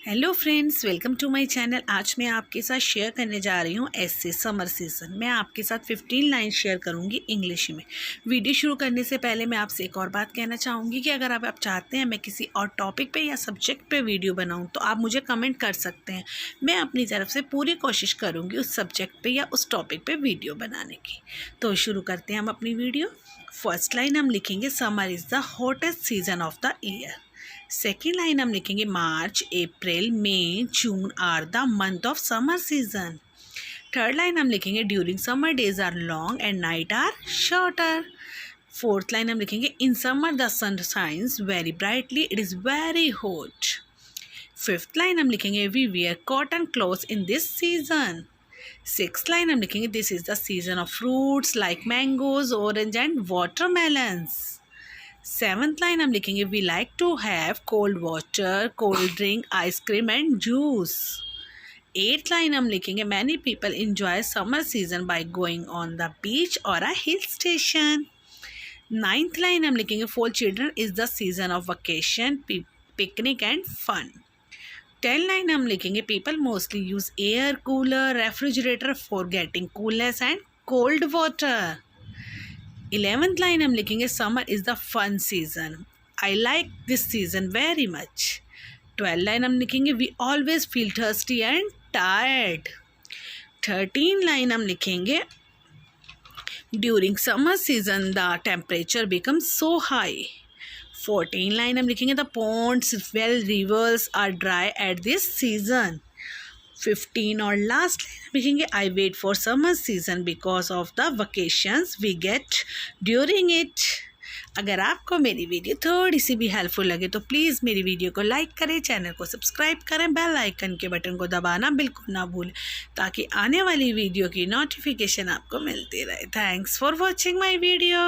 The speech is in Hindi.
Hello friends, welcome to my channel. आज मैं आपके साथ शेयर करने जा रही हूँ ऐसे समर सीज़न। मैं आपके साथ 15 लाइन शेयर करूँगी इंग्लिश में। वीडियो शुरू करने से पहले मैं आपसे एक और बात कहना चाहूँगी कि अगर आप चाहते हैं मैं किसी और टॉपिक पे या सब्जेक्ट पे वीडियो बनाऊँ तो आप मुझे कमेंट कर सकते हैं। मैं अपनी तरफ से पूरी कोशिश करूँगी उस सब्जेक्ट पर या उस टॉपिक पर वीडियो बनाने की। तो शुरू करते हैं हम अपनी वीडियो। फर्स्ट लाइन हम लिखेंगे summer is the hottest season of the year. Second line हम लिखेंगे March April May June are the month of summer season. Third line हम लिखेंगे during summer days are long and night are shorter. Fourth line हम लिखेंगे in summer the sun shines very brightly it is very hot. Fifth line हम लिखेंगे we wear cotton clothes in this season. Six line हम लिखेंगे this is the season of fruits like mangoes orange and watermelons. Seventh line हम लिखेंगे we like to have cold water cold drink ice cream and juice. Eighth line हम लिखेंगे many people enjoy summer season by going on the beach और a hill station. Ninth line हम लिखेंगे for children is the season of vacation picnic and fun. 10 line हम लिखेंगे people mostly use air cooler refrigerator for getting coolness and cold water. 11th line हम लिखेंगे summer is the fun season I like this season very much. 12 line हम लिखेंगे we always feel thirsty and tired. 13 line हम लिखेंगे during summer season the temperature becomes so high. 14 line हम लिखेंगे the ponds well rivers are dry at this season. 15 और लास्ट लाइन लिखेंगे I wait for summer season because of the vacations we get during it. अगर आपको मेरी वीडियो थोड़ी सी भी हेल्पफुल लगे तो प्लीज़ मेरी वीडियो को लाइक करें, चैनल को सब्सक्राइब करें, बेल आइकन के बटन को दबाना बिल्कुल ना भूलें ताकि आने वाली वीडियो की नोटिफिकेशन आपको मिलती रहे। Thanks for watching my video.